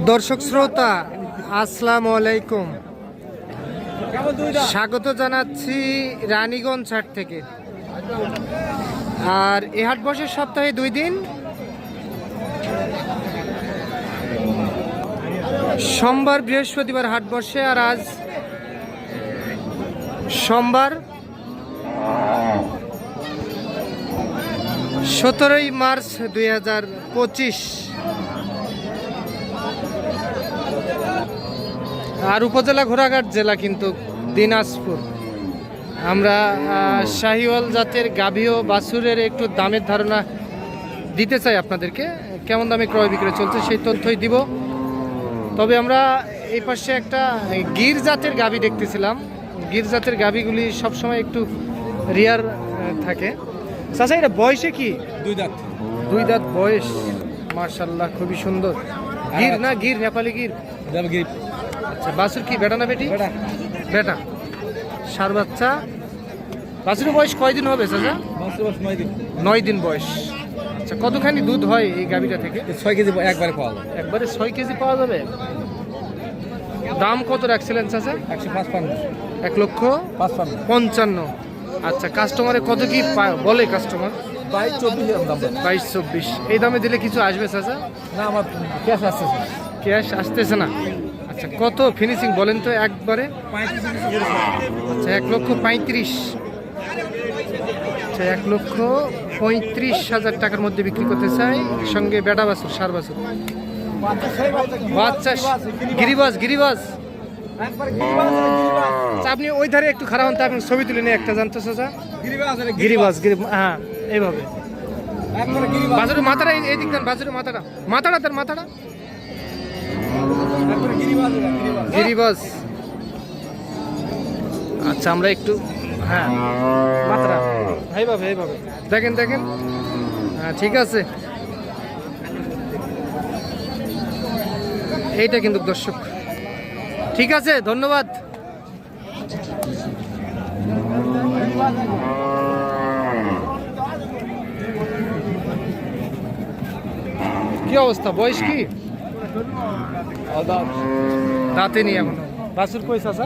দর্শক শ্রোতা আসসালামু আলাইকুম, স্বাগত জানাচ্ছি রানীগঞ্জ হাট থেকে। আর এই হাট বসে সপ্তাহে 2 দিন, সোমবার বৃহস্পতিবার হাট বসে। আর আজ সোমবার 17 মার্চ 2025। আর উপজেলা ঘোড়াঘাট জেলা কিন্তু দিনাজপুর। আমরা শাহিওয়াল জাতের গাভী ও বাছুরের একটু দামের ধারণা দিতে চাই আপনাদেরকে। কেমন দামে ক্রয় বিক্রয় চলছে সেই তথ্যই দিব। তবে আমরা এই পাশে একটা গির জাতের গাভী দেখতেছিলাম। গির জাতের গাভীগুলি সবসময় একটু রিয়ার থাকে। চাচা, এটা বয়সে কি? 2 দাঁত। 2 দাঁত বয়স, মাশাআল্লাহ, খুবই সুন্দর। গির না গির, নেপালি গির। আচ্ছা, বাছুর কি বেটা না বেটি? বেটা। সার বাচ্চা। বাছুরের বয়স কয়দিন হবে চাচা? 9 দিন বয়স। আচ্ছা, কতখানি দুধ হয় এই গাভীটা থেকে? 6 কেজি একবারে পাওয়া যাবে। একবারে 6 কেজি পাওয়া যাবে। দাম কত রাখছিলেন চাচা? 1,55,000। আচ্ছা, কাস্টমারে কত কি বলে কাস্টমার? 22-24 এই দামে দিলে কিছু আসবে চাচা? না, আমার ক্যাশ আসতেছে। ক্যাশ আসতেছে না। আচ্ছা, কত ফিনিশিং বলেন তো একবারে? 35। আচ্ছা, 1,35,000। আচ্ছা, 1,35,000 টাকার মধ্যে বিক্রি করতে চাই। সঙ্গে বেটা বাছুর, সার বাছুর, বাচ্চা। গিরিবাজ। আচ্ছা, আপনি ওই ধারে একটু খারাপ হন তো, আপনি ছবি তুলে নিয়ে একটা জানতো চাচা। গিরিবাজ, হ্যাঁ, এইভাবে। বাছুরের মাথাটা এই দিক দেন, বাছুরের মাথাটা তার মাথাটা গিরিবাজ। আচ্ছা, আমরা একটু, হ্যাঁ, মাথাটা এইভাবে দেখেন। হ্যাঁ, ঠিক আছে। এইটা কিন্তু দর্শক, ঠিক আছে, ধন্যবাদ। কি অবস্থা, বয়স কি? দাঁতে নি এখনো। বাছুর কই চাচা?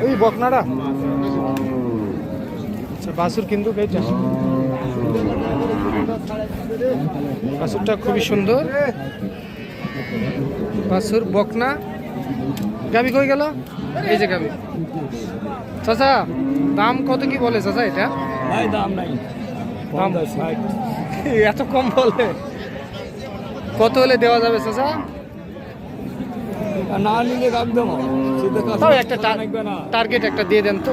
ওই বকনাটা। আচ্ছা, বাছুর কিন্তু এইটা, বাছুরটা খুবই সুন্দর। বাছুর বকনা। গাভী কই গেল? এই যে গাভী। চাচা, দাম কত কি বলে চাচা এটা? দাম নাই, দাম এত কম বলে? কত হলে দেওয়া যাবে চাচা? না নিলে একদম তাও একটা টার্গেট একটা দিয়ে দেন তো।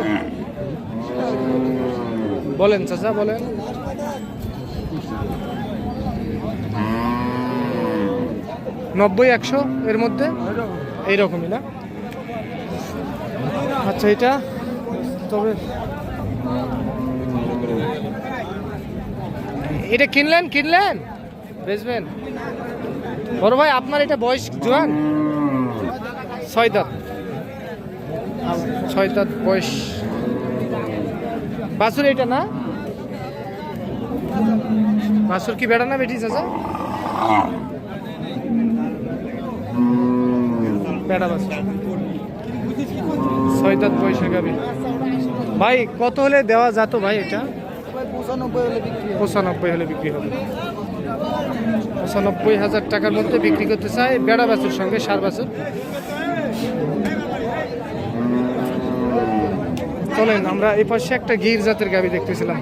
বলেন চাচা, বলেন। 90-100 এর মধ্যে এইরকমই না? আচ্ছা, এটা তবে এটা কিনলেন বেচবেন? বড় ভাই, আপনার এটা বয়স জোয়ান? 6 দাঁত বয়স। বাছুর এটা না? বাছুর কি বেড়া না বেটি চাচা? বেড়া বাছুর, 6 দাঁত বয়সের গাভী। ভাই, কত হলে দেওয়া যেত ভাই এটা? 95 হলে বিক্রি হবে। 95,000 টাকার মধ্যে বিক্রি করতে চাই বেড়া বাছুর সঙ্গে সার বাছুর। চলেন, আমরা এই পাশে একটা গির জাতের গাভী দেখতেছিলাম,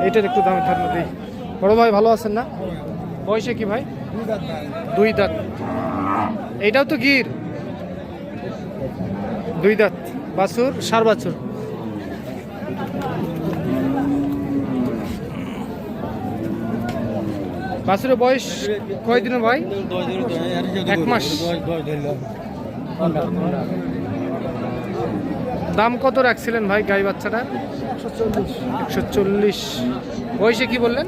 এটার একটু দামের ধারণা দিই। বড় ভাই, ভালো আছেন না? বয়সে কি ভাই? 2 দাঁত। এইটাও তো গির, 2 দাঁত বাছুর, সার বাছুর। বাছুরের বয়স কয়দিনের ভাই? 1 মাস। দাম কত রাখছিলেন ভাই গাই বাচ্চাটা? 140। বয়সে কি বললেন?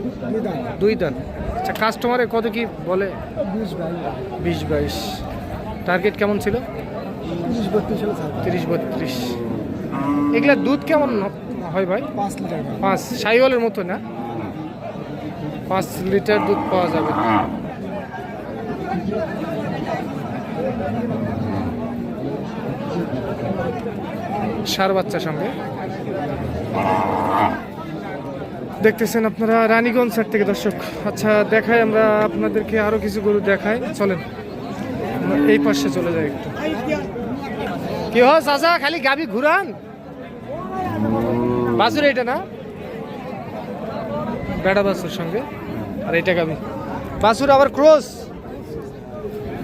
2 দাঁত। আচ্ছা, কাস্টমারে কত কি বলে? 20-22। টার্গেট কেমন ছিল? 30-32। এগুলার দুধ কেমন হয় ভাই? 5 লিটার। 5 শাহিওয়ালের মতো না? 5 লিটার দুধ পাওয়া যাবে। ষাঁড় বাচ্চার সঙ্গে দেখতেছেন আপনারা রানীগঞ্জ সাইড থেকে দর্শক। আচ্ছা দেখাই আমরা আপনাদেরকে আরো কিছু গরু দেখাই, চলেন আমরা এই পাশে চলে যাই একটু। কি হয় চাচা, খালি গাবি ঘুরান? বাছুর এটা না, বেড়া বাছুর সঙ্গে, আর এটা গাবি বাছুর আবার ক্রস।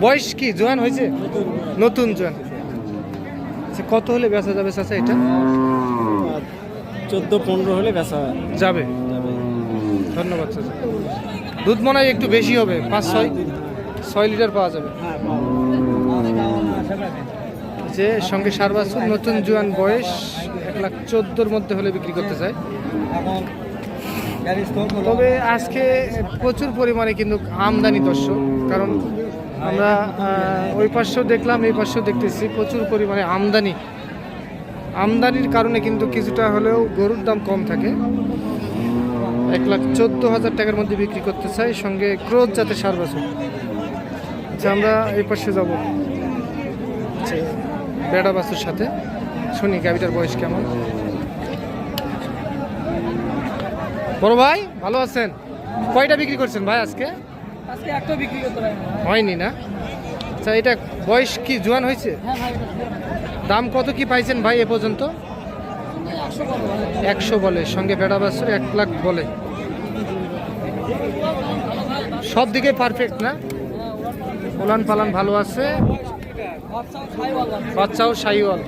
বয়স কি জোয়ান হয়েছে? নতুন জোয়ান। আচ্ছা কত হলে বেচা যাবে চাচা এটা? 14-15 হলে বেচা যাবে। ধন্যবাদ চাচা। দুধ মনে হয় একটু বেশি হবে, 5-6 লিটার পাওয়া যাবে। যে সঙ্গে ষাঁড় বাছুর, নতুন জোয়ান, বয়স 1,14,000 মধ্যে হলে বিক্রি করতে চাই। তবে আজকে প্রচুর পরিমাণে কিন্তু আমদানি দর্শক, কারণ আমরা ওই পাশেও দেখলাম, এই পাশেও দেখতেছি প্রচুর পরিমাণে আমদানির কারণে কিন্তু কিছুটা হলেও গরুর দাম কম থাকে। 1,14,000 টাকার মধ্যে বিক্রি করতে চাই, সঙ্গে ক্রোধ জাতের ষাঁড় বাছুর। আচ্ছা আমরা এই পাশে যাব, আচ্ছা বেড়া বাছুর সাথে শুনি গাবিটার বয়স কেমন। বড় ভাই ভালো আছেন? কয়টা বিক্রি করছেন ভাই আজকে? আজকে একটা বিক্রি করতে হয়নি না? আচ্ছা এটা বয়স কি জোয়ান হয়েছে? দাম কত কি পাইছেন ভাই এ পর্যন্ত? 100 বলে, সঙ্গে বেড়া বাছুর 1 লাখ বলে। সব দিকে পারফেক্ট না? ওলান পালান ভালো আছে, বাচ্চাও সাইওয়াল।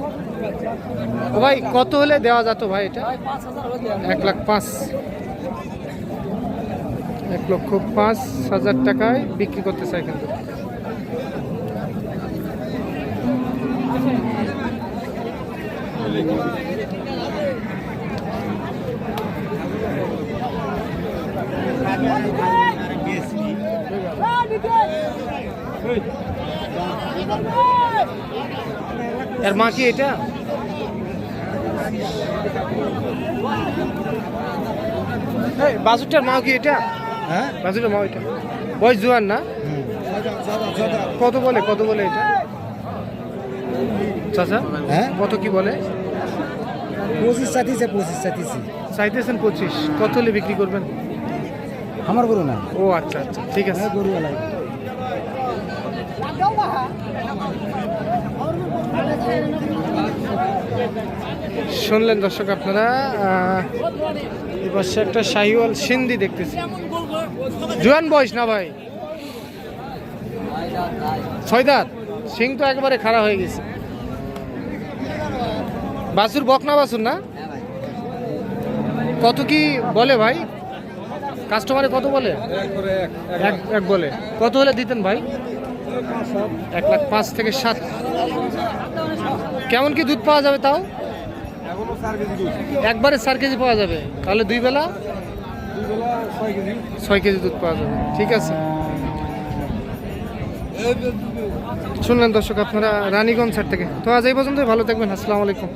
ও ভাই কত হলে দেওয়া যেত ভাই এটা? 1,05,000, 1,05,000 টাকায় বিক্রি করতে চাই কিন্তু। এর মা কি এটা? বাছুরটার মা কি এটা? হ্যাঁ বাছুরটার মা এটা বয়স জোয়ান না? কত বলে এটা চাচা? হ্যাঁ কত কি বলে? 25 চাইতেছে। চাইতেছেন 25, কত হলে বিক্রি করবেন? আমার গরু না। ও আচ্ছা আচ্ছা ঠিক আছে। গরু এলাই শুনলেন দর্শক আপনারা, এবার একটা শাহিওয়াল সিন্ধি দেখতেছি। জোয়ান বয়স না ভাই? 6 দাঁত, সিং তো একেবারে খাড়া হয়ে গেছে। বাছুর বকনা বাছুর না? কত কি বলে ভাই কাস্টমারে? কত বলে? এক বলে। কত হলে দিতেন ভাই? 1,05,000 থেকে 7। কেমন কি দুধ পাওয়া যাবে তাও? একবারে 4 কেজি পাওয়া যাবে, তাহলে 2 বেলা 6 কেজি দুধ পাওয়া যাবে। ঠিক আছে, শুনলেন দর্শক আপনারা রানীগঞ্জ সাইড থেকে। তো আজ এই পর্যন্তই, ভালো থাকবেন, আসসালামু আলাইকুম।